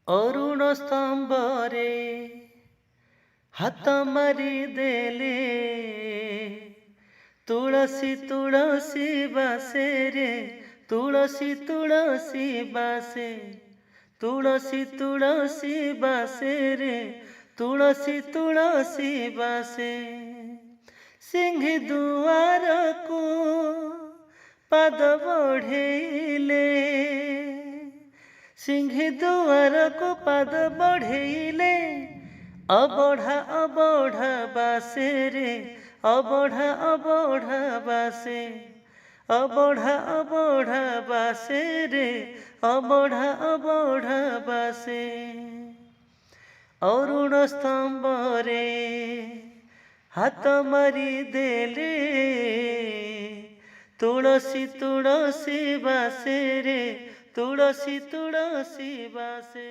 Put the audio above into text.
ଅରୁଣ ସ୍ତମ୍ଭରେ ହାତ ମାରି ଦେଲେ ତୁଳସୀ ତୁଳସୀ ବାସେ ରେ ତୁଳସୀ ତୁଳସୀ ବାସେ ତୁଳସୀ ତୁଳସୀ ବାସେ ରେ ତୁଳସୀ ତୁଳସୀ ବାସେ सिंह दुआर को पाद बढ़ेले सिंह दुआर को पाद बढ़ेले अबढ़ा अबढ़ा बासे रे अबढ़ा अबढ़ा बासे अबढ़ा अबढ़ा बासे रे अबढ़ा अबढ़ा बासे अरुण स्तंभ रे हाथ मारी देले तुलसी तुलसी बासे रे तुलसी तुलसी बासे।